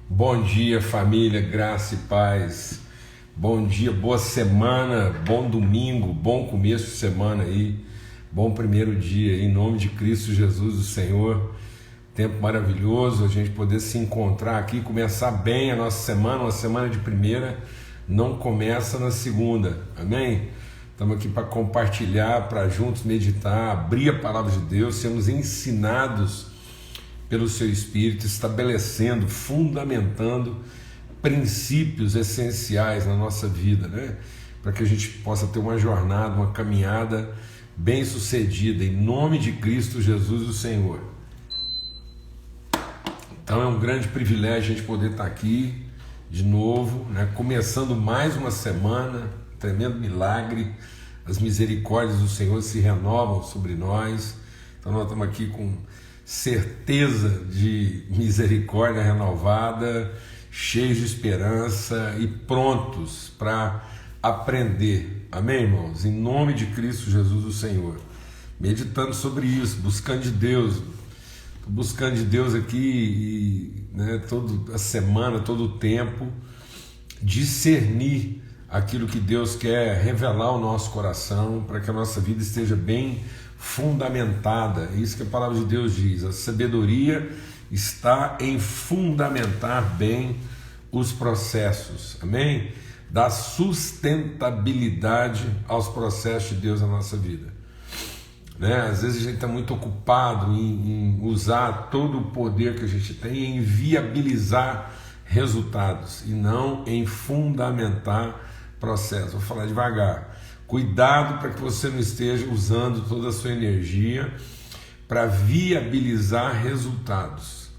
Bom dia, família, graça e paz. Bom dia, boa semana, bom domingo, bom começo de semana aí, bom primeiro dia, em nome de Cristo Jesus, o Senhor. Tempo maravilhoso, a gente poder se encontrar aqui, começar bem a nossa semana, uma semana de primeira, não começa na segunda, amém? Estamos aqui para compartilhar, para juntos meditar, abrir a palavra de Deus, sermos ensinados pelo seu Espírito, estabelecendo, fundamentando princípios essenciais na nossa vida, né? Para que a gente possa ter uma jornada, uma caminhada bem sucedida, em nome de Cristo Jesus, o Senhor. Então é um grande privilégio a gente poder estar aqui de novo, né? Começando mais uma semana, tremendo milagre, as misericórdias do Senhor se renovam sobre nós. Então nós estamos aqui com certeza de misericórdia renovada, cheios de esperança e prontos para aprender, amém, irmãos? Em nome de Cristo Jesus, o Senhor, meditando sobre isso, buscando de Deus, buscando de Deus aqui, né, toda a semana, todo o tempo, discernir aquilo que Deus quer revelar ao nosso coração, para que a nossa vida esteja bem fundamentada. É isso que a palavra de Deus diz: a sabedoria está em fundamentar bem os processos, amém? Dar sustentabilidade aos processos de Deus na nossa vida, né? Às vezes a gente está muito ocupado em usar todo o poder que a gente tem em viabilizar resultados e não em fundamentar processos. Vou falar devagar. Cuidado para que você não esteja usando toda a sua energia para viabilizar resultados.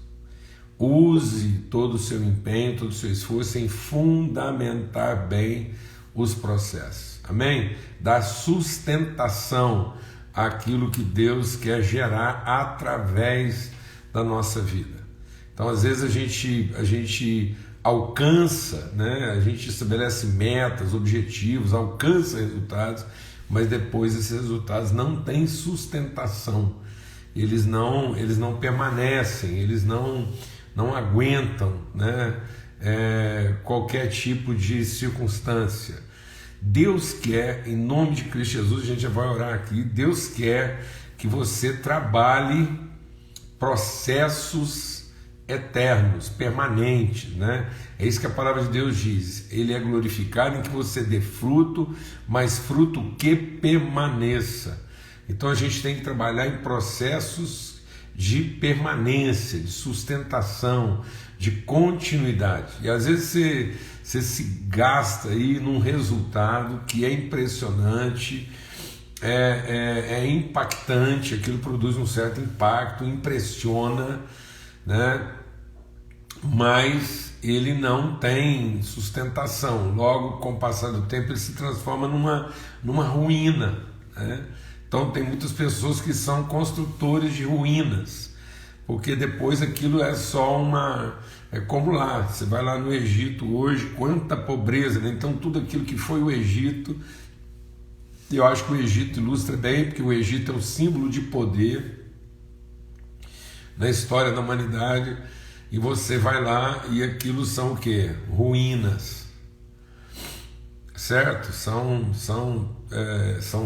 Use todo o seu empenho, todo o seu esforço em fundamentar bem os processos. Amém? Dar sustentação àquilo que Deus quer gerar através da nossa vida. Então, às vezes a gente alcança, né? A gente estabelece metas, objetivos, alcança resultados, mas depois esses resultados não têm sustentação, eles não permanecem, eles não aguentam, né? Qualquer tipo de circunstância. Deus quer, em nome de Cristo Jesus, a gente já vai orar aqui, Deus quer que você trabalhe processos eternos, permanentes, né? É isso que a palavra de Deus diz. Ele é glorificado em que você dê fruto, mas fruto que permaneça. Então a gente tem que trabalhar em processos de permanência, de sustentação, de continuidade. E às vezes você se gasta aí num resultado que é impressionante, é impactante, aquilo produz um certo impacto, impressiona, né? Mas ele não tem sustentação. Logo, com o passar do tempo, ele se transforma numa ruína, né? Então tem muitas pessoas que são construtores de ruínas, porque depois aquilo é só é como lá, você vai lá no Egito hoje, quanta pobreza, né? Então tudo aquilo que foi o Egito, eu acho que o Egito ilustra bem, porque o Egito é um símbolo de poder na história da humanidade, e você vai lá e aquilo são o quê? Ruínas, certo? São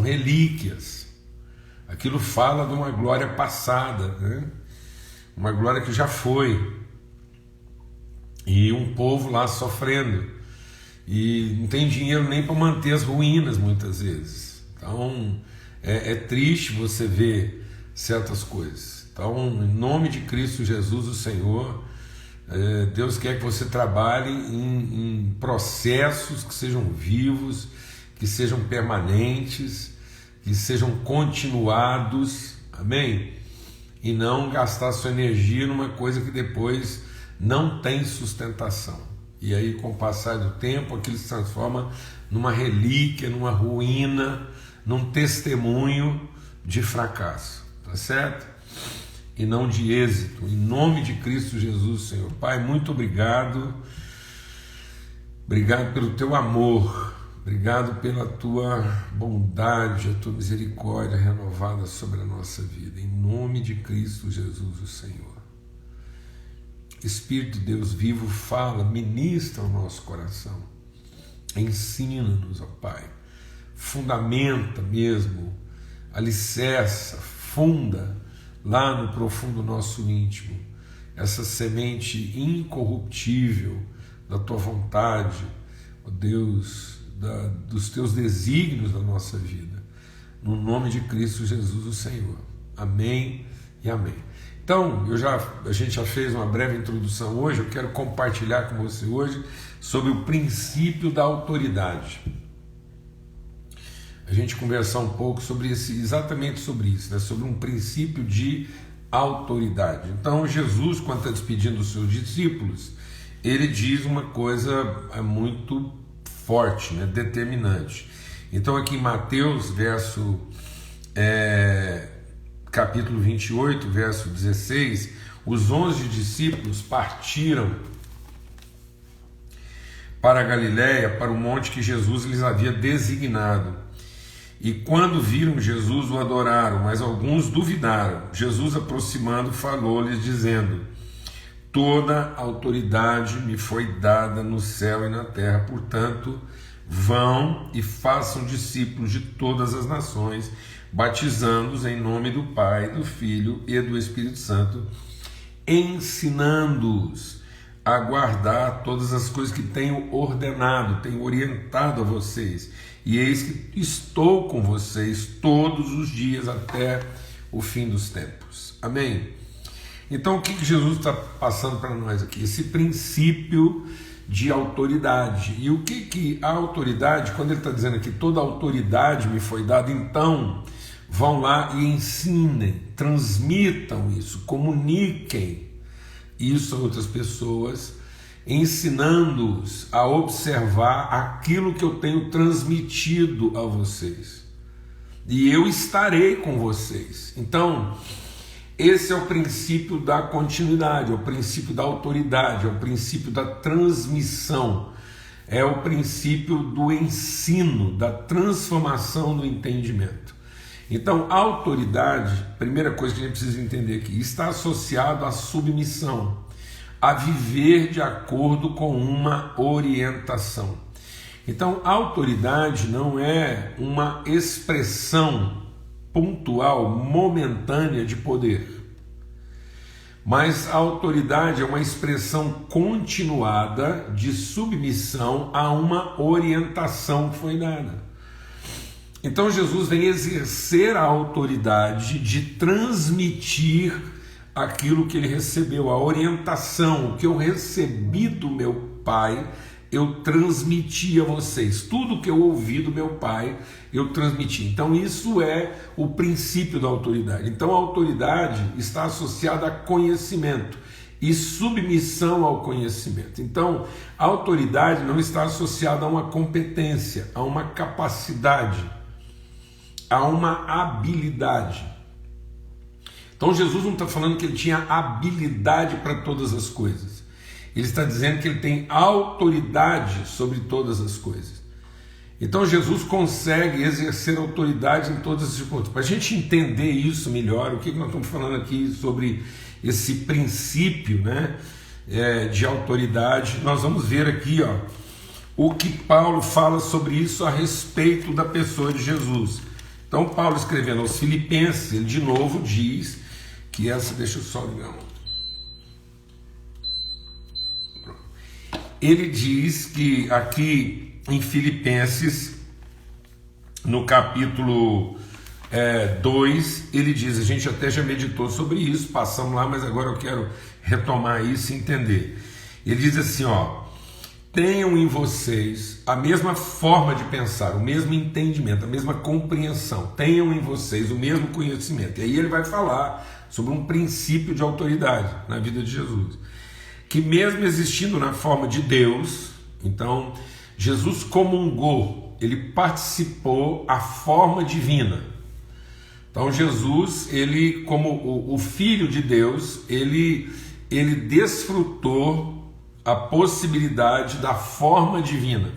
relíquias. Aquilo fala de uma glória passada, né? Uma glória que já foi, e um povo lá sofrendo, e não tem dinheiro nem para manter as ruínas muitas vezes. Então é triste você ver certas coisas. Então, em nome de Cristo Jesus, o Senhor, Deus quer que você trabalhe em processos que sejam vivos, que sejam permanentes, que sejam continuados, amém? E não gastar sua energia numa coisa que depois não tem sustentação. E aí, com o passar do tempo, aquilo se transforma numa relíquia, numa ruína, num testemunho de fracasso, tá certo? E não de êxito, em nome de Cristo Jesus, Senhor. Pai, muito obrigado pelo teu amor, obrigado pela tua bondade, a tua misericórdia renovada sobre a nossa vida, em nome de Cristo Jesus, o Senhor. Espírito de Deus vivo, fala, ministra o nosso coração, ensina-nos, ó Pai, fundamenta mesmo, alicerça, funda lá no profundo nosso íntimo essa semente incorruptível da Tua vontade, ó Deus, dos Teus desígnios na nossa vida, no nome de Cristo Jesus o Senhor. Amém e amém. Então, a gente já fez uma breve introdução hoje, eu quero compartilhar com você hoje sobre o princípio da autoridade. A gente conversar um pouco sobre exatamente sobre isso, né? Sobre um princípio de autoridade. Então, Jesus, quando está despedindo os seus discípulos, ele diz uma coisa muito forte, né? Determinante. Então, aqui em Mateus, capítulo 28, verso 16, os 11 discípulos partiram para a Galiléia, para o monte que Jesus lhes havia designado. E quando viram Jesus, o adoraram, mas alguns duvidaram. Jesus, aproximando, falou-lhes, dizendo: toda autoridade me foi dada no céu e na terra, portanto, vão e façam discípulos de todas as nações, batizando-os em nome do Pai, do Filho e do Espírito Santo, ensinando-os a guardar todas as coisas que tenho ordenado, tenho orientado a vocês. E eis que estou com vocês todos os dias até o fim dos tempos. Amém? Então, o que Jesus está passando para nós aqui? Esse princípio de autoridade. E o que a autoridade, quando ele está dizendo aqui, toda autoridade me foi dada, então vão lá e ensinem, transmitam isso, comuniquem isso a outras pessoas, ensinando-os a observar aquilo que eu tenho transmitido a vocês. E eu estarei com vocês. Então, esse é o princípio da continuidade, é o princípio da autoridade, é o princípio da transmissão, é o princípio do ensino, da transformação do entendimento. Então, a autoridade, primeira coisa que a gente precisa entender aqui, está associado à submissão, a viver de acordo com uma orientação. Então, a autoridade não é uma expressão pontual, momentânea de poder, mas a autoridade é uma expressão continuada de submissão a uma orientação que foi dada. Então Jesus vem exercer a autoridade de transmitir aquilo que ele recebeu, a orientação, o que eu recebi do meu Pai, eu transmiti a vocês. Tudo que eu ouvi do meu Pai, eu transmiti. Então isso é o princípio da autoridade. Então a autoridade está associada a conhecimento e submissão ao conhecimento. Então a autoridade não está associada a uma competência, a uma capacidade, a uma habilidade. Então Jesus não está falando que ele tinha habilidade para todas as coisas. Ele está dizendo que ele tem autoridade sobre todas as coisas. Então Jesus consegue exercer autoridade em todas as circunstâncias. Para a gente entender isso melhor, o que nós estamos falando aqui sobre esse princípio, né, de autoridade, nós vamos ver aqui, o que Paulo fala sobre isso a respeito da pessoa de Jesus. Então Paulo, escrevendo aos Filipenses, ele de novo diz que deixa eu só ligar. Ele diz que aqui em Filipenses, no capítulo 2, ele diz, a gente até já meditou sobre isso, passamos lá, mas agora eu quero retomar isso e entender. Ele diz assim, tenham em vocês a mesma forma de pensar, o mesmo entendimento, a mesma compreensão, tenham em vocês o mesmo conhecimento. E aí ele vai falar sobre um princípio de autoridade na vida de Jesus, que mesmo existindo na forma de Deus, então Jesus comungou, ele participou a forma divina. Então Jesus, ele como o Filho de Deus, ele desfrutou a possibilidade da forma divina.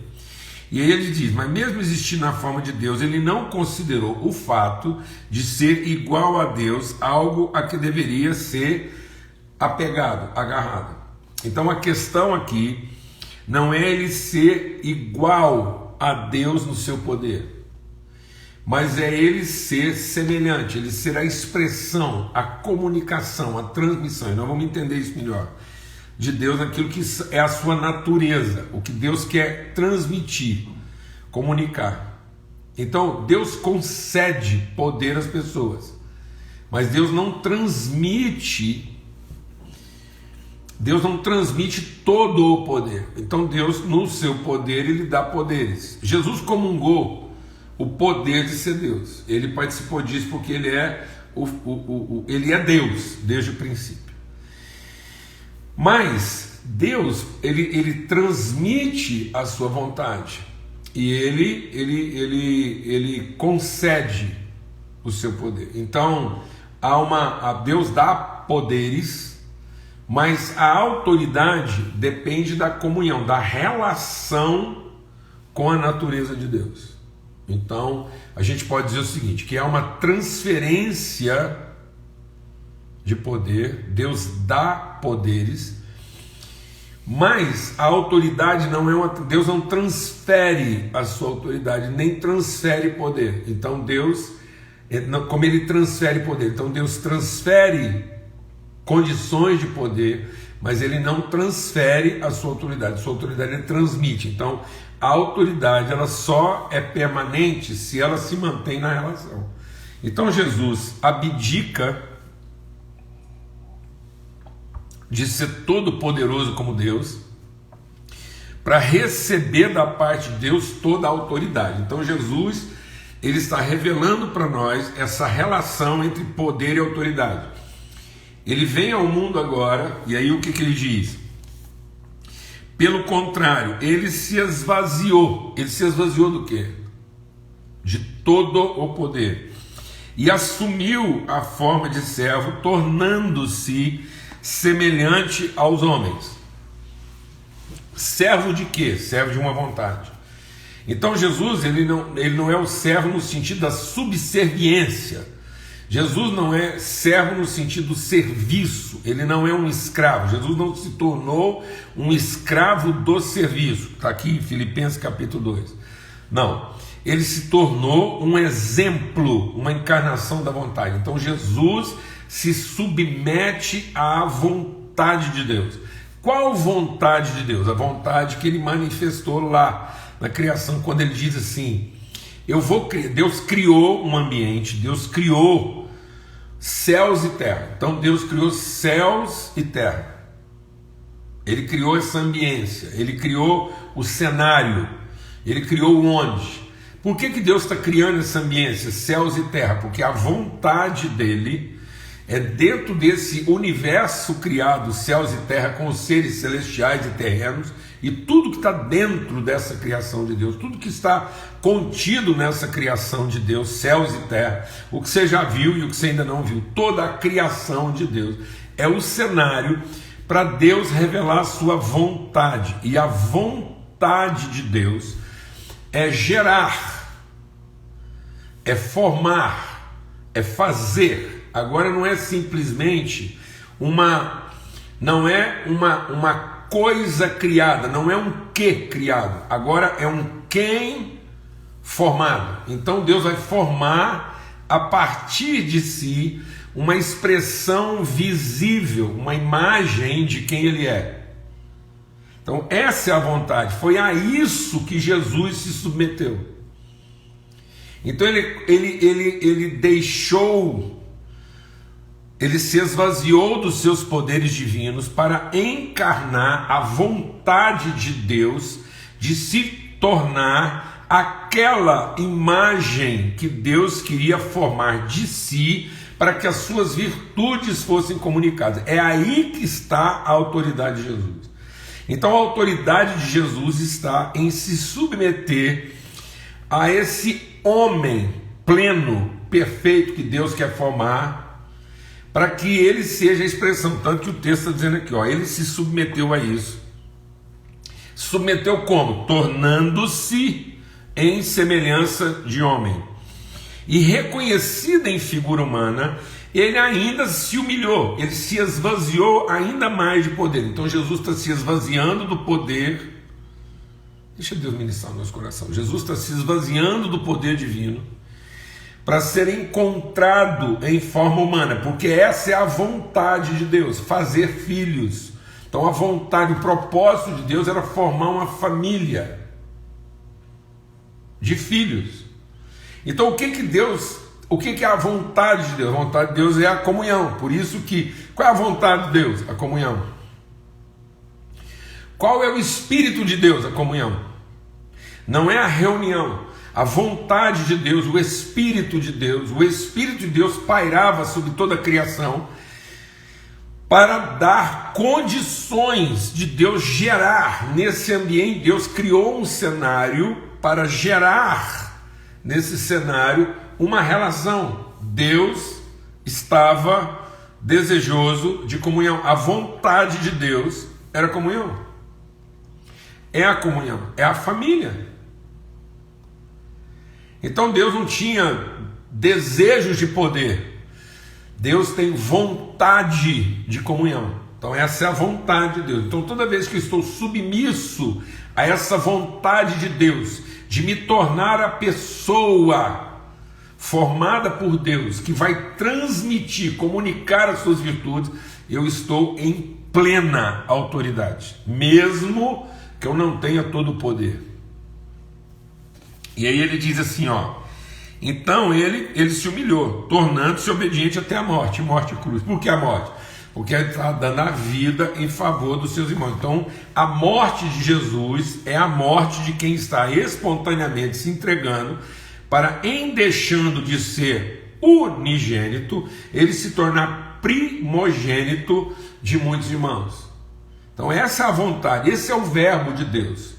E aí ele diz, mas mesmo existindo na forma de Deus, ele não considerou o fato de ser igual a Deus algo a que deveria ser apegado, agarrado. Então a questão aqui não é ele ser igual a Deus no seu poder, mas é ele ser semelhante, ele ser a expressão, a comunicação, a transmissão. E nós vamos entender isso melhor, de Deus naquilo que é a sua natureza, o que Deus quer transmitir, comunicar. Então Deus concede poder às pessoas, mas Deus não transmite todo o poder. Então Deus, no seu poder, ele dá poderes. Jesus comungou o poder de ser Deus. Ele participou disso porque ele é ele é Deus desde o princípio. Mas Deus, ele transmite a sua vontade e ele concede o seu poder. Então Deus dá poderes, mas a autoridade depende da comunhão, da relação com a natureza de Deus. Então, a gente pode dizer o seguinte, que é uma transferência de poder. Deus dá poderes, mas a autoridade não é Deus não transfere a sua autoridade, nem transfere poder. Então Deus, como ele transfere poder, então Deus transfere condições de poder, mas ele não transfere a sua autoridade ele transmite. Então a autoridade ela só é permanente se ela se mantém na relação. Então Jesus abdica de ser todo poderoso como Deus para receber da parte de Deus toda a autoridade. Então Jesus, ele está revelando para nós essa relação entre poder e autoridade. Ele vem ao mundo agora, e aí o que ele diz? Pelo contrário, ele se esvaziou. Ele se esvaziou do quê? De todo o poder. E assumiu a forma de servo, tornando-se semelhante aos homens. Servo de quê? Servo de uma vontade. Então Jesus, ele não é o servo no sentido da subserviência. Jesus não é servo no sentido do serviço, ele não é um escravo. Jesus não se tornou um escravo do serviço. Está aqui em Filipenses capítulo 2. Não, ele se tornou um exemplo, uma encarnação da vontade. Então Jesus se submete à vontade de Deus. Qual vontade de Deus? A vontade que ele manifestou lá na criação, quando ele diz assim: Deus criou um ambiente, Deus criou céus e terra. Então Deus criou céus e terra. Ele criou essa ambiência, ele criou o cenário, ele criou onde? Por que Deus está criando essa ambiência, céus e terra? Porque a vontade dele é dentro desse universo criado, céus e terra, com os seres celestiais e terrenos, e tudo que está dentro dessa criação de Deus, tudo que está contido nessa criação de Deus, céus e terra, o que você já viu e o que você ainda não viu, toda a criação de Deus é o cenário para Deus revelar a sua vontade. E a vontade de Deus é gerar, é formar, é fazer. Agora não é simplesmente uma coisa criada, não é um que criado, agora é um quem formado. Então Deus vai formar a partir de si uma expressão visível, uma imagem de quem ele é. Então essa é a vontade, foi a isso que Jesus se submeteu. Então ele deixou, ele se esvaziou dos seus poderes divinos para encarnar a vontade de Deus de se tornar aquela imagem que Deus queria formar de si para que as suas virtudes fossem comunicadas. É aí que está a autoridade de Jesus. Então a autoridade de Jesus está em se submeter a esse homem pleno, perfeito que Deus quer formar, para que ele seja a expressão. Tanto que o texto está dizendo aqui, ele se submeteu a isso. Submeteu como? Tornando-se em semelhança de homem. E reconhecido em figura humana, ele ainda se humilhou, ele se esvaziou ainda mais de poder. Então Jesus está se esvaziando do poder. Deixa Deus ministrar no nosso coração. Jesus está se esvaziando do poder divino para ser encontrado em forma humana, porque essa é a vontade de Deus, fazer filhos. Então a vontade, o propósito de Deus era formar uma família de filhos. Então o que é a vontade de Deus? A vontade de Deus é a comunhão. Por isso que, qual é a vontade de Deus? A comunhão. Qual é o Espírito de Deus? A comunhão. Não é a reunião. A vontade de Deus, o Espírito de Deus pairava sobre toda a criação para dar condições de Deus gerar nesse ambiente. Deus criou um cenário para gerar nesse cenário uma relação. Deus estava desejoso de comunhão. A vontade de Deus era comunhão. É a comunhão, é a família. Então Deus não tinha desejos de poder. Deus tem vontade de comunhão. Então essa é a vontade de Deus. Então toda vez que eu estou submisso a essa vontade de Deus, de me tornar a pessoa formada por Deus, que vai transmitir, comunicar as suas virtudes, eu estou em plena autoridade, mesmo que eu não tenha todo o poder. E aí ele diz assim, então ele se humilhou, tornando-se obediente até a morte, morte e cruz. Por que a morte? Porque ele está dando a vida em favor dos seus irmãos. Então a morte de Jesus é a morte de quem está espontaneamente se entregando para, em deixando de ser unigênito, ele se tornar primogênito de muitos irmãos. Então essa é a vontade, esse é o verbo de Deus.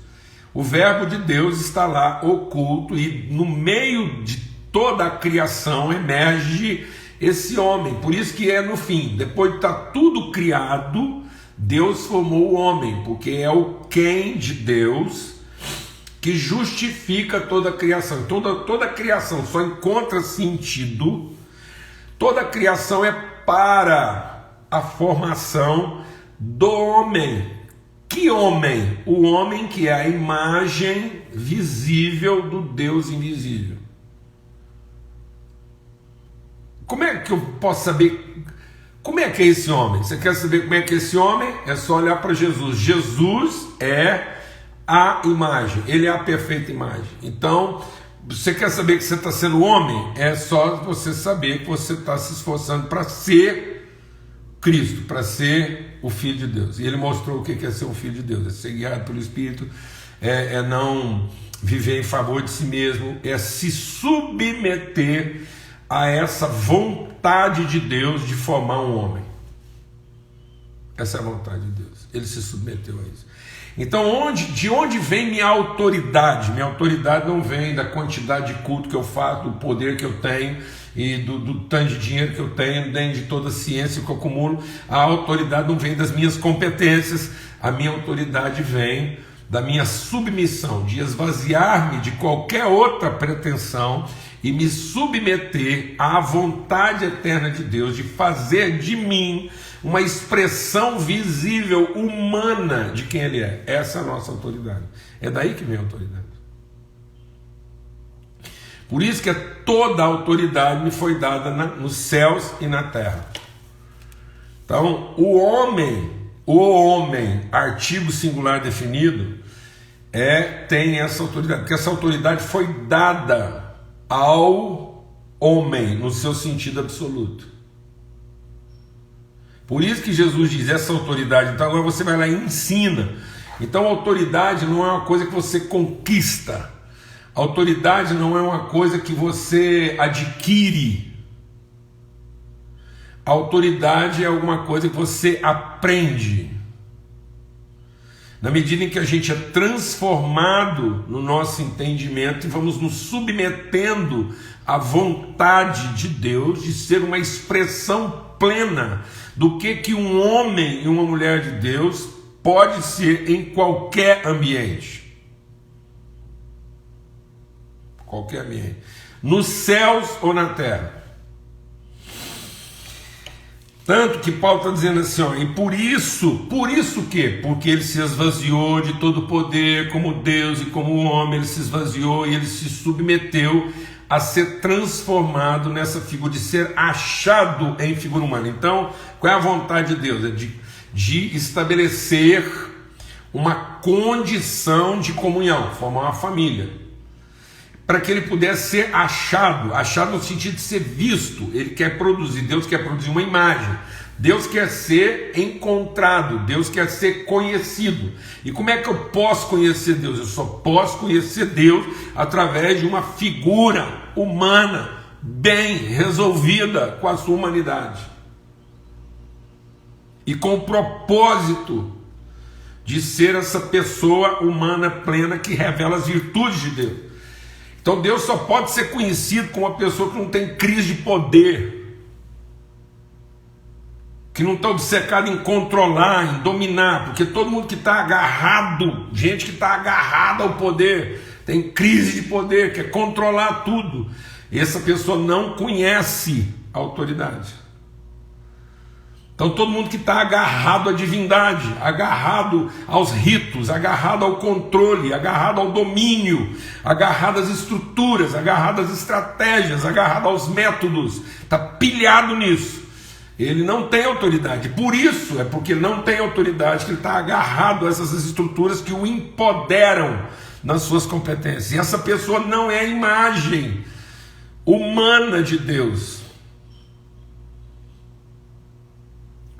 O verbo de Deus está lá oculto, e no meio de toda a criação emerge esse homem. Por isso que é no fim, depois de estar tudo criado, Deus formou o homem, porque é o quem de Deus que justifica toda a criação. Toda a criação só encontra sentido, toda a criação é para a formação do homem. Que homem? O homem que é a imagem visível do Deus invisível. Como é que eu posso saber como é que é esse homem? Você quer saber como é que é esse homem? É só olhar para Jesus. Jesus é a imagem, ele é a perfeita imagem. Então, você quer saber que você está sendo homem? É só você saber que você está se esforçando para ser Cristo, para ser o Filho de Deus. E ele mostrou o que é ser um Filho de Deus: é ser guiado pelo Espírito, é não viver em favor de si mesmo, é se submeter a essa vontade de Deus de formar um homem. Essa é a vontade de Deus. Ele se submeteu a isso. Então, de onde vem minha autoridade? Minha autoridade não vem da quantidade de culto que eu faço, do poder que eu tenho e do tanto de dinheiro que eu tenho, nem de toda a ciência que eu acumulo. A autoridade não vem das minhas competências. A minha autoridade vem da minha submissão, de esvaziar-me de qualquer outra pretensão e me submeter à vontade eterna de Deus, de fazer de mim uma expressão visível, humana de quem Ele é. Essa é a nossa autoridade. É daí que vem a autoridade. Por isso que toda a autoridade me foi dada nos céus e na terra. Então, o homem, artigo singular definido, tem essa autoridade, porque essa autoridade foi dada ao homem no seu sentido absoluto. Por isso que Jesus diz essa autoridade. Então agora você vai lá e ensina. Então a autoridade não é uma coisa que você conquista. A autoridade não é uma coisa que você adquire. A autoridade é alguma coisa que você aprende. Na medida em que a gente é transformado no nosso entendimento e vamos nos submetendo à vontade de Deus de ser uma expressão plena do que um homem e uma mulher de Deus pode ser em qualquer ambiente. Qualquer ambiente. Nos céus ou na terra. Tanto que Paulo está dizendo assim, ó, e por isso o quê? Porque ele se esvaziou de todo o poder como Deus e como homem, ele se esvaziou e ele se submeteu a ser transformado nessa figura, de ser achado em figura humana. Então, qual é a vontade de Deus? É de estabelecer uma condição de comunhão, formar uma família, para que ele pudesse ser achado no sentido de ser visto. Ele quer produzir, Deus quer produzir uma imagem, Deus quer ser encontrado, Deus quer ser conhecido. E como é que eu posso conhecer Deus? Eu só posso conhecer Deus através de uma figura humana, bem resolvida com a sua humanidade, e com o propósito de ser essa pessoa humana plena que revela as virtudes de Deus. Então Deus só pode ser conhecido como uma pessoa que não tem crise de poder, que não está obcecado em controlar, em dominar, porque todo mundo que está agarrado, gente que está agarrada ao poder, tem crise de poder, quer controlar tudo. E essa pessoa não conhece a autoridade. Então todo mundo que está agarrado à divindade, agarrado aos ritos, agarrado ao controle, agarrado ao domínio, agarrado às estruturas, agarrado às estratégias, agarrado aos métodos, está pilhado nisso. Ele não tem autoridade. Por isso, é porque ele não tem autoridade, que ele está agarrado a essas estruturas que o empoderam nas suas competências. E essa pessoa não é a imagem humana de Deus.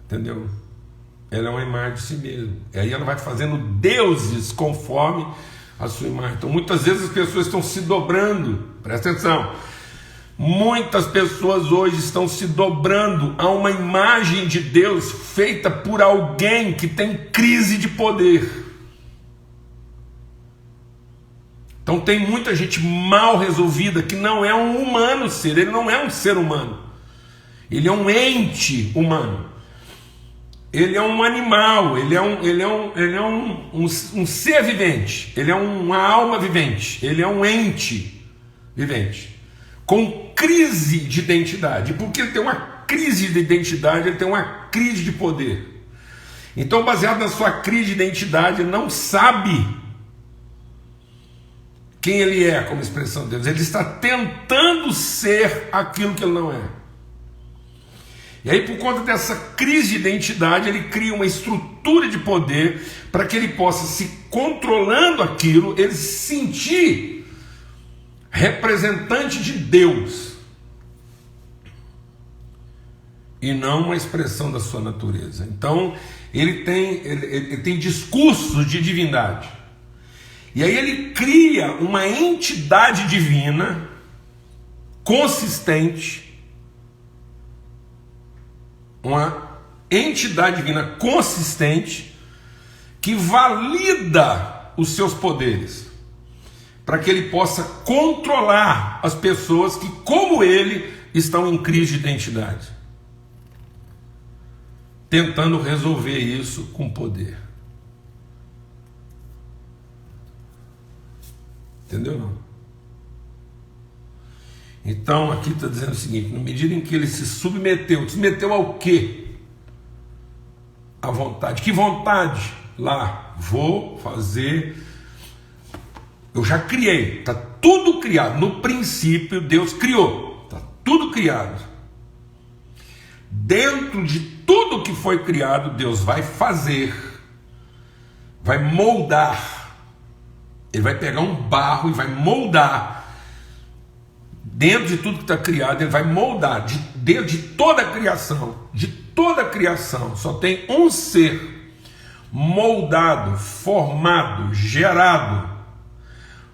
Entendeu? Ela é uma imagem de si mesma. E aí ela vai fazendo deuses conforme a sua imagem. Então muitas vezes as pessoas estão se dobrando. Presta atenção. Muitas pessoas hoje estão se dobrando a uma imagem de Deus feita por alguém que tem crise de poder. Então tem muita gente mal resolvida que não é um humano ser. Ele não é um ser humano. Ele é um ente humano. Ele é um animal, ele é um ser vivente, ele é uma alma vivente, ele é um ente vivente, com crise de identidade. Porque ele tem uma crise de identidade, ele tem uma crise de poder. Então, baseado na sua crise de identidade, ele não sabe quem ele é como expressão de Deus. Ele está tentando ser aquilo que ele não é. E aí, por conta dessa crise de identidade, ele cria uma estrutura de poder para que ele possa, se controlando aquilo, ele se sentir representante de Deus e não uma expressão da sua natureza. Então, ele tem discursos de divindade. E aí ele cria uma entidade divina consistente, uma entidade divina consistente que valida os seus poderes, para que ele possa controlar as pessoas que, como ele, estão em crise de identidade, tentando resolver isso com poder. Entendeu não? Então aqui está dizendo o seguinte: na medida em que ele se submeteu ao quê? À vontade. Que vontade? Lá, vou fazer. Eu já criei, está tudo criado. No princípio Deus criou, está tudo criado. Dentro de tudo que foi criado, Deus vai fazer, vai moldar. Ele vai pegar um barro e vai moldar. Dentro de tudo que está criado, ele vai moldar. Dentro de toda a criação, só tem um ser moldado, formado, gerado,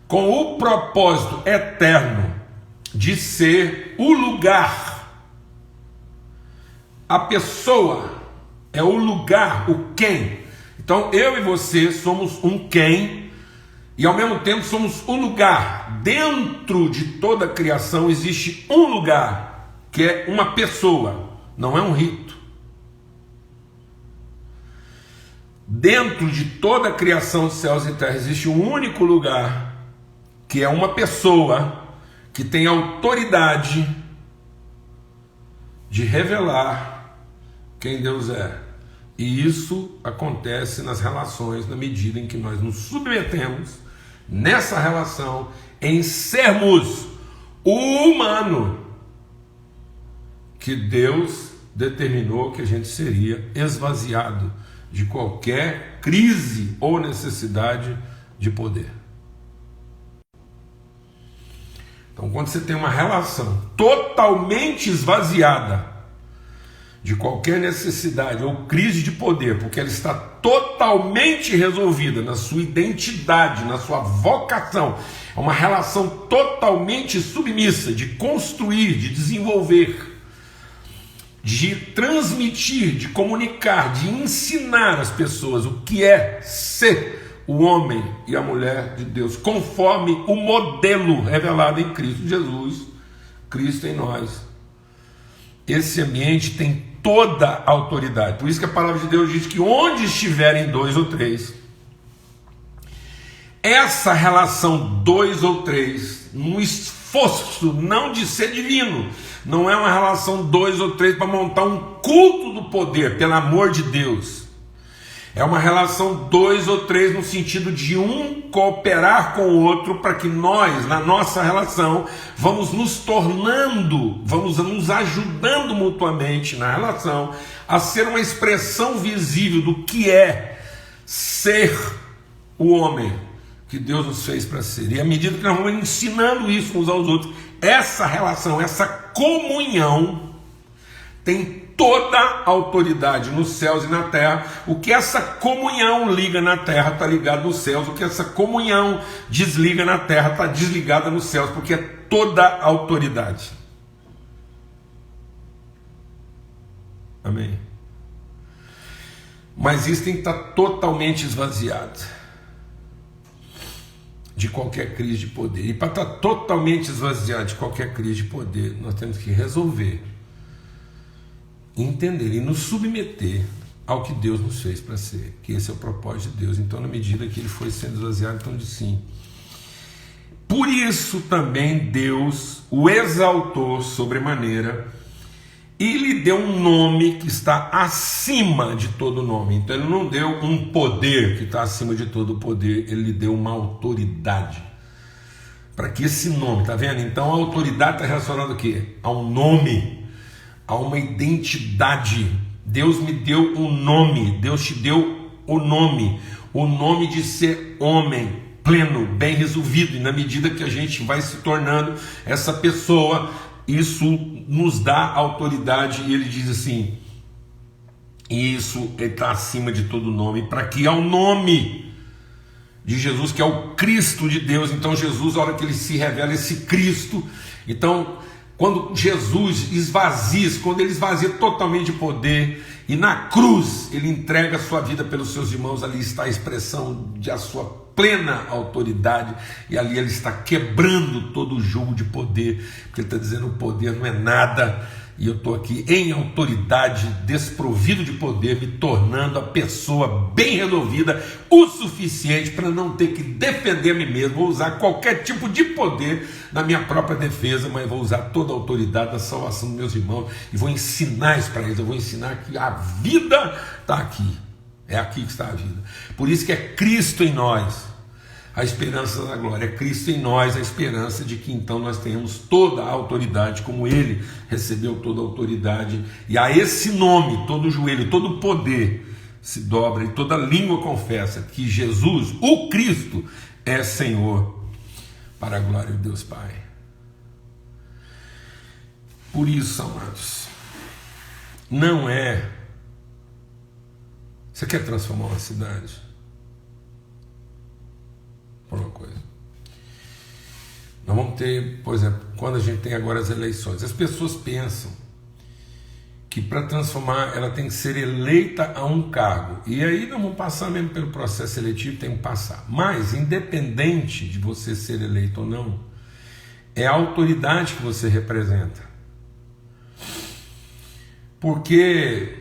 com o propósito eterno de ser o lugar. A pessoa é o lugar, o quem. Então eu e você somos um quem, e ao mesmo tempo somos um lugar. Dentro de toda a criação existe um lugar, que é uma pessoa, não é um rito. Dentro de toda a criação dos céus e terra existe um único lugar, que é uma pessoa que tem autoridade de revelar quem Deus é. E isso acontece nas relações na medida em que nós nos submetemos nessa relação em sermos o humano que Deus determinou que a gente seria, esvaziado de qualquer crise ou necessidade de poder. Então, quando você tem uma relação totalmente esvaziada de qualquer necessidade ou crise de poder, porque ela está totalmente resolvida na sua identidade, na sua vocação, é uma relação totalmente submissa de construir, de desenvolver, de transmitir, de comunicar, de ensinar às pessoas o que é ser o homem e a mulher de Deus, conforme o modelo revelado em Cristo Jesus, Cristo em nós. Esse ambiente tem toda a autoridade. Por isso que a palavra de Deus diz que onde estiverem 2 ou 3, essa relação 2 ou 3, num esforço não de ser divino, não é uma relação 2 ou 3 para montar um culto do poder, pelo amor de Deus. É uma relação 2 ou 3 no sentido de um cooperar com o outro para que nós, na nossa relação, vamos nos tornando, vamos nos ajudando mutuamente na relação a ser uma expressão visível do que é ser o homem que Deus nos fez para ser. E à medida que nós vamos ensinando isso uns aos outros, essa relação, essa comunhão tem toda a autoridade nos céus e na terra. O que essa comunhão liga na terra está ligado nos céus. O que essa comunhão desliga na terra está desligada nos céus, porque é toda a autoridade. Amém? Mas isso tem que estar totalmente esvaziado de qualquer crise de poder. E para estar totalmente esvaziado de qualquer crise de poder, nós temos que resolver, entender e nos submeter ao que Deus nos fez para ser, que esse é o propósito de Deus. Então, na medida que ele foi sendo esvaziado, então diz sim. Por isso também Deus o exaltou sobremaneira e lhe deu um nome que está acima de todo nome. Então ele não deu um poder que está acima de todo poder, ele lhe deu uma autoridade. Para que esse nome, tá vendo? Então a autoridade está relacionada ao quê? A um nome, a uma identidade. Deus me deu um nome, Deus te deu o nome de ser homem, pleno, bem resolvido. E na medida que a gente vai se tornando essa pessoa, isso nos dá autoridade. E ele diz assim, isso está acima de todo nome, para que ao nome de Jesus, que é o Cristo de Deus. Então Jesus, a hora que ele se revela, esse Cristo, então quando Jesus esvazia, quando ele esvazia totalmente de poder, e na cruz ele entrega a sua vida pelos seus irmãos, ali está a expressão de a sua plena autoridade, e ali ele está quebrando todo o jugo de poder, porque ele está dizendo: o poder não é nada, e eu estou aqui em autoridade, desprovido de poder, me tornando a pessoa bem resolvida o suficiente para não ter que defender a mim mesmo. Vou usar qualquer tipo de poder na minha própria defesa, mas vou usar toda a autoridade da salvação dos meus irmãos e vou ensinar isso para eles. Eu vou ensinar que a vida está aqui, é aqui que está a vida. Por isso que é Cristo em nós a esperança da glória, é Cristo em nós a esperança de que então nós tenhamos toda a autoridade, como ele recebeu toda a autoridade, e a esse nome todo joelho, todo poder se dobra e toda língua confessa que Jesus, o Cristo, é Senhor, para a glória de Deus Pai. Por isso, amados, não é... Você quer transformar uma cidade? Uma coisa, nós vamos ter, por exemplo, quando a gente tem agora as eleições, as pessoas pensam que para transformar ela tem que ser eleita a um cargo, e aí nós vamos passar mesmo pelo processo seletivo, tem que passar, mas independente de você ser eleito ou não, é a autoridade que você representa, porque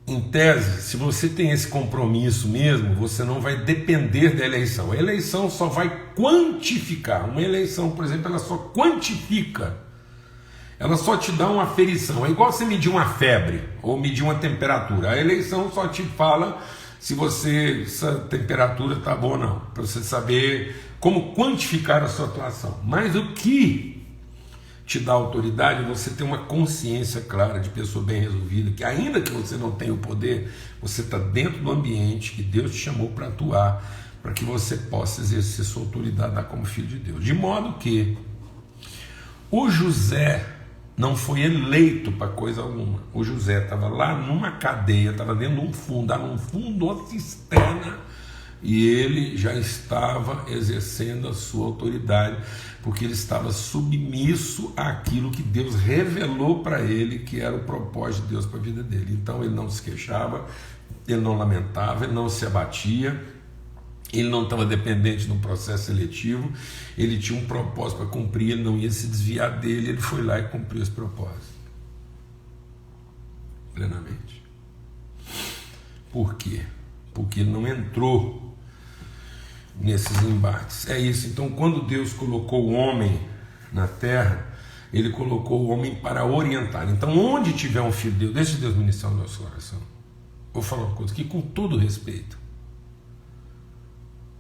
em tese, se você tem esse compromisso mesmo, você não vai depender da eleição. A eleição só vai quantificar. Uma eleição, por exemplo, ela só quantifica Ela só te dá uma aferição. É igual você medir uma febre ou medir uma temperatura. A eleição só te fala se essa temperatura está boa ou não, para você saber como quantificar a sua atuação. Mas o que te dá autoridade é você ter uma consciência clara de pessoa bem resolvida, que ainda que você não tenha o poder, você está dentro do ambiente que Deus te chamou para atuar, para que você possa exercer sua autoridade como filho de Deus. De modo que o José não foi eleito para coisa alguma. O José estava lá numa cadeia, estava dentro de um fundo, uma cisterna, e ele já estava exercendo a sua autoridade, porque ele estava submisso àquilo que Deus revelou para ele, que era o propósito de Deus para a vida dele. Então ele não se queixava, ele não lamentava, ele não se abatia, ele não estava dependente de um processo seletivo, ele tinha um propósito para cumprir, ele não ia se desviar dele, ele foi lá e cumpriu esse propósito plenamente. Por quê? Porque ele não entrou nesses embates. É isso. Então, quando Deus colocou o homem na terra, ele colocou o homem para orientar. Então, onde tiver um filho de Deus, deixe Deus ministrar no nosso coração. Vou falar uma coisa aqui com todo respeito.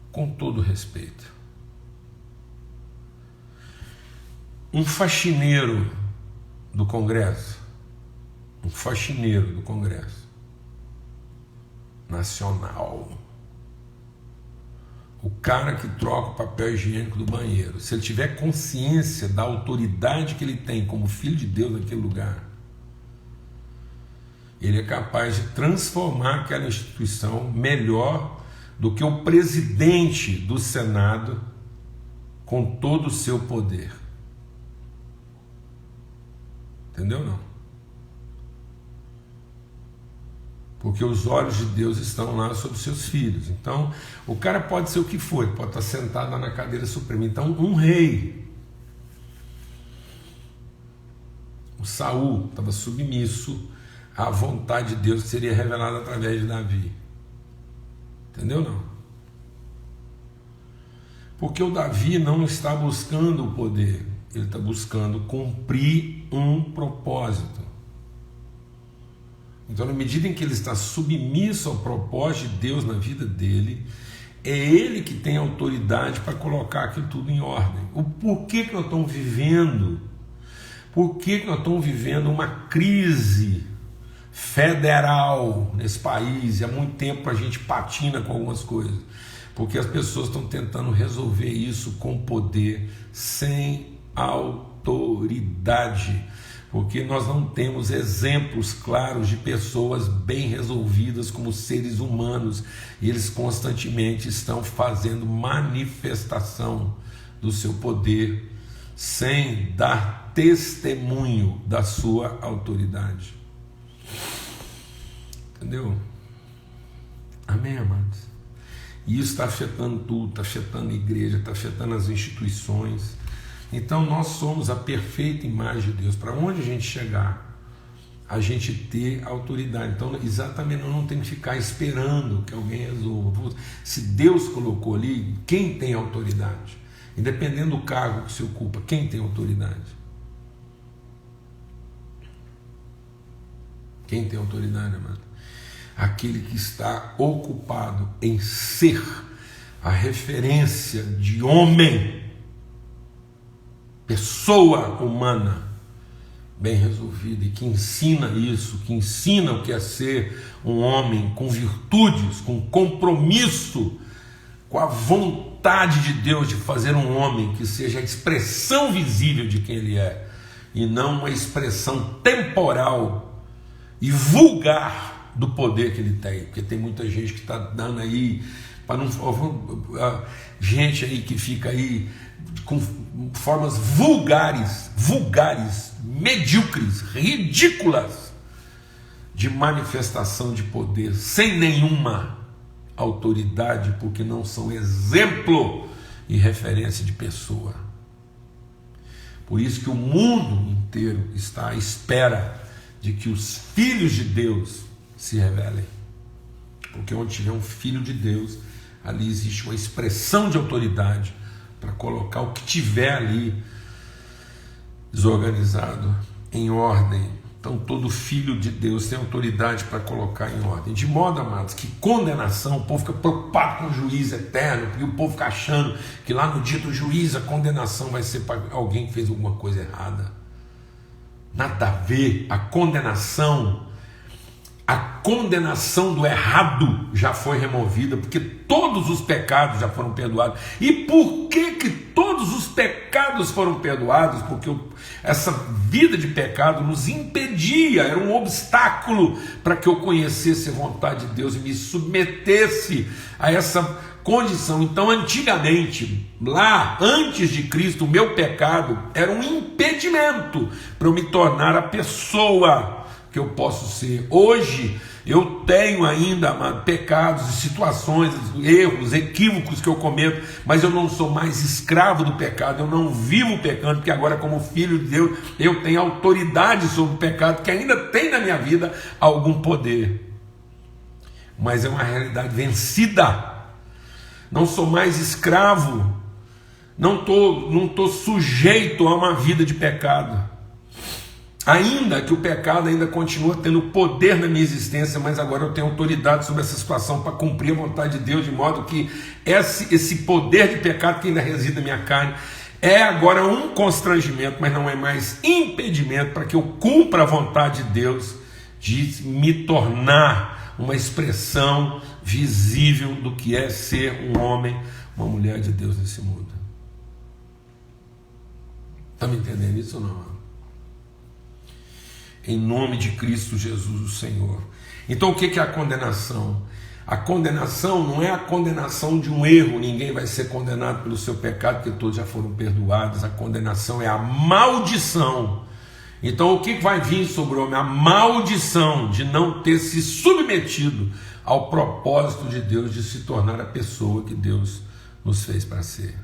Com todo respeito. Um faxineiro do Congresso Nacional, o cara que troca o papel higiênico do banheiro, se ele tiver consciência da autoridade que ele tem como filho de Deus naquele lugar, ele é capaz de transformar aquela instituição melhor do que o presidente do Senado com todo o seu poder. Entendeu não? Porque os olhos de Deus estão lá sobre seus filhos. Então, o cara pode ser o que for, pode estar sentado lá na cadeira suprema. Então, um rei, o Saul, estava submisso à vontade de Deus que seria revelada através de Davi. Entendeu não? Porque o Davi não está buscando o poder, ele está buscando cumprir um propósito. Então, na medida em que ele está submisso ao propósito de Deus na vida dele, é ele que tem autoridade para colocar aquilo tudo em ordem. O porquê que nós estamos vivendo? Por que nós estamos vivendo uma crise federal nesse país? E há muito tempo a gente patina com algumas coisas, porque as pessoas estão tentando resolver isso com poder, sem autoridade, porque nós não temos exemplos claros de pessoas bem resolvidas como seres humanos, e eles constantemente estão fazendo manifestação do seu poder sem dar testemunho da sua autoridade. Entendeu? Amém, amados? E isso está afetando tudo, está afetando a igreja, está afetando as instituições. Então nós somos a perfeita imagem de Deus. Para onde a gente chegar, a gente ter autoridade. Então exatamente, nós não temos que ficar esperando que alguém resolva. Se Deus colocou ali, quem tem autoridade? Independente do cargo que se ocupa, quem tem autoridade? Quem tem autoridade, amado? Aquele que está ocupado em ser a referência de homem, pessoa humana, bem resolvida, e que ensina isso, que ensina o que é ser um homem com virtudes, com compromisso, com a vontade de Deus de fazer um homem que seja a expressão visível de quem ele é, e não uma expressão temporal e vulgar do poder que ele tem. Porque tem muita gente que está dando aí, para não, gente aí que fica aí com formas vulgares, medíocres, ridículas de manifestação de poder, sem nenhuma autoridade, porque não são exemplo e referência de pessoa. Por isso que o mundo inteiro está à espera de que os filhos de Deus se revelem. Porque onde tiver um filho de Deus, ali existe uma expressão de autoridade para colocar o que tiver ali desorganizado em ordem. Então todo filho de Deus tem autoridade para colocar em ordem. De modo, amados, que condenação, o povo fica preocupado com o juiz eterno, porque o povo fica achando que lá no dia do juiz a condenação vai ser para alguém que fez alguma coisa errada. Nada a ver. A condenação do errado já foi removida, porque todos os pecados já foram perdoados. E por que todos os pecados foram perdoados? Porque essa vida de pecado nos impedia, era um obstáculo para que eu conhecesse a vontade de Deus e me submetesse a essa condição. Então, antigamente, lá antes de Cristo, o meu pecado era um impedimento para eu me tornar a pessoa que eu posso ser. Hoje eu tenho ainda, amado, pecados, situações, erros, equívocos que eu cometo, mas eu não sou mais escravo do pecado, eu não vivo pecando, porque agora, como filho de Deus, eu tenho autoridade sobre o pecado, que ainda tem na minha vida algum poder, mas é uma realidade vencida. Não sou mais escravo, não estou sujeito a uma vida de pecado. Ainda que o pecado ainda continua tendo poder na minha existência, mas agora eu tenho autoridade sobre essa situação para cumprir a vontade de Deus, de modo que esse poder de pecado que ainda reside na minha carne é agora um constrangimento, mas não é mais impedimento para que eu cumpra a vontade de Deus de me tornar uma expressão visível do que é ser um homem, uma mulher de Deus nesse mundo. Está me entendendo isso ou não? Em nome de Cristo Jesus, o Senhor. Então o que é a condenação? A condenação não é a condenação de um erro, ninguém vai ser condenado pelo seu pecado, porque todos já foram perdoados. A condenação é a maldição. Então o que vai vir sobre o homem? A maldição de não ter se submetido ao propósito de Deus de se tornar a pessoa que Deus nos fez para ser.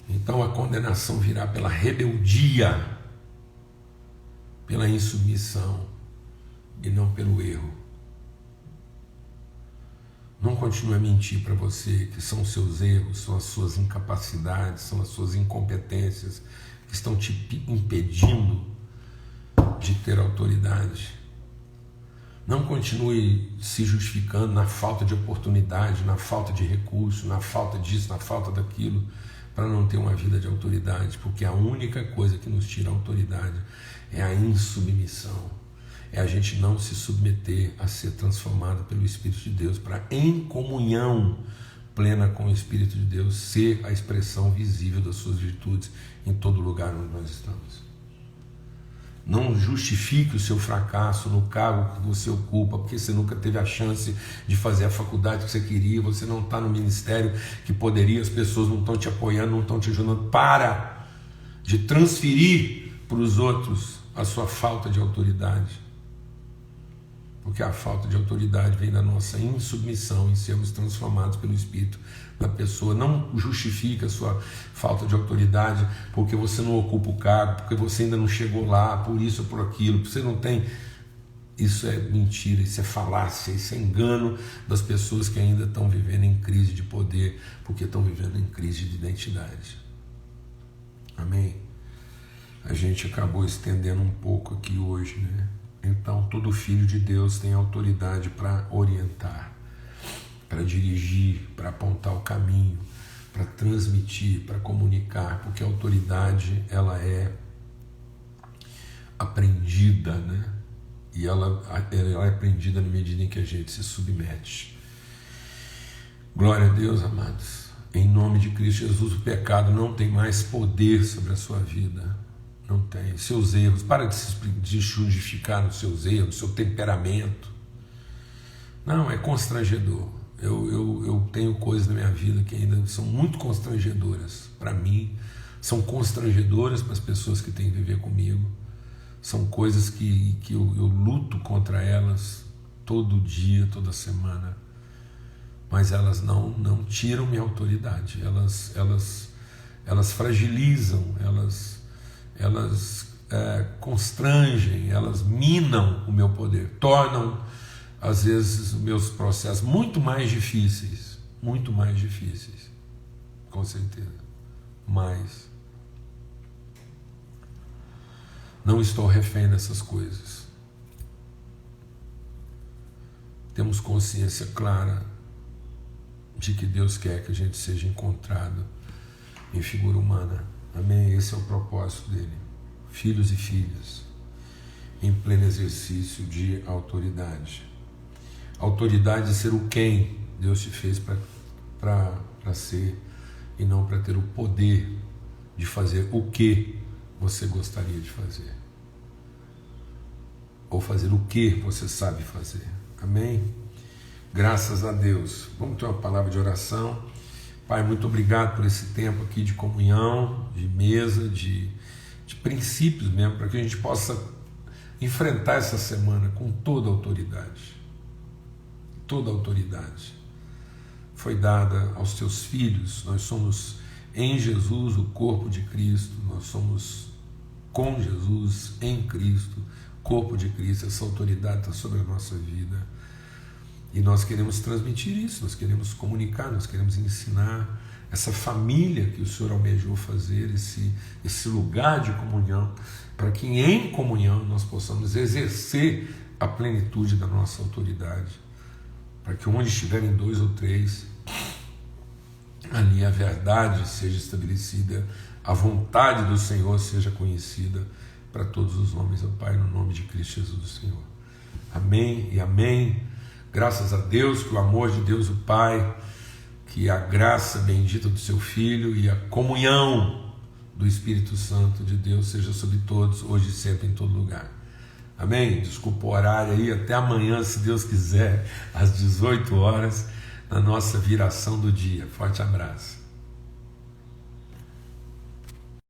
Então a condenação virá pela rebeldia, pela insubmissão e não pelo erro. Não continue a mentir para você que são os seus erros, são as suas incapacidades, são as suas incompetências que estão te impedindo de ter autoridade. Não continue se justificando na falta de oportunidade, na falta de recurso, na falta disso, na falta daquilo, para não ter uma vida de autoridade, porque a única coisa que nos tira a autoridade é a insubmissão, é a gente não se submeter a ser transformado pelo Espírito de Deus, para em comunhão plena com o Espírito de Deus ser a expressão visível das suas virtudes em todo lugar onde nós estamos. Não justifique o seu fracasso no cargo que você ocupa, porque você nunca teve a chance de fazer a faculdade que você queria, você não está no ministério que poderia, as pessoas não estão te apoiando, não estão te ajudando. Para de transferir para os outros a sua falta de autoridade, porque a falta de autoridade vem da nossa insubmissão em sermos transformados pelo Espírito da pessoa. Não justifica a sua falta de autoridade porque você não ocupa o cargo, porque você ainda não chegou lá, por isso ou por aquilo, você não tem. Isso é mentira, isso é falácia, isso é engano das pessoas que ainda estão vivendo em crise de poder, porque estão vivendo em crise de identidade. Amém? A gente acabou estendendo um pouco aqui hoje, né? Então, todo filho de Deus tem autoridade para orientar, para dirigir, para apontar o caminho, para transmitir, para comunicar, porque a autoridade, ela é aprendida, né? E ela é aprendida na medida em que a gente se submete. Glória a Deus, amados. Em nome de Cristo Jesus, o pecado não tem mais poder sobre a sua vida. Não tem. Seus erros, para de se justificar nos seus erros, no seu temperamento. Não, é constrangedor. Eu tenho coisas na minha vida que ainda são muito constrangedoras para mim, são constrangedoras para as pessoas que têm que viver comigo. São coisas que eu luto contra elas todo dia, toda semana, mas elas não tiram minha autoridade. Elas fragilizam, elas constrangem, elas minam o meu poder, tornam às vezes os meus processos muito mais difíceis, com certeza, mas Não estou refém dessas coisas. Temos consciência clara de que Deus quer que a gente seja encontrado em figura humana. Amém? Esse é o propósito dele. Filhos e filhas em pleno exercício de autoridade. Autoridade de ser o quem Deus te fez para ser, e não para ter o poder de fazer o que você gostaria de fazer, ou fazer o que você sabe fazer. Amém? Graças a Deus. Vamos ter uma palavra de oração. Pai, muito obrigado por esse tempo aqui de comunhão, de mesa, de princípios mesmo, para que a gente possa enfrentar essa semana com toda a autoridade. Toda a autoridade foi dada aos teus filhos. Nós somos em Jesus o corpo de Cristo, nós somos com Jesus, em Cristo, corpo de Cristo. Essa autoridade está sobre a nossa vida e nós queremos transmitir isso, nós queremos comunicar, nós queremos ensinar essa família que o Senhor almejou fazer, esse lugar de comunhão, para que em comunhão nós possamos exercer a plenitude da nossa autoridade, para que onde estiverem 2 ou 3, ali a verdade seja estabelecida, a vontade do Senhor seja conhecida para todos os homens, ó Pai, no nome de Cristo Jesus, Senhor. Amém e amém. Graças a Deus, que o amor de Deus o Pai, que a graça bendita do seu Filho e a comunhão do Espírito Santo de Deus seja sobre todos, hoje e sempre, em todo lugar. Amém? Desculpa o horário aí, até amanhã, se Deus quiser, às 18 horas, na nossa viração do dia. Forte abraço.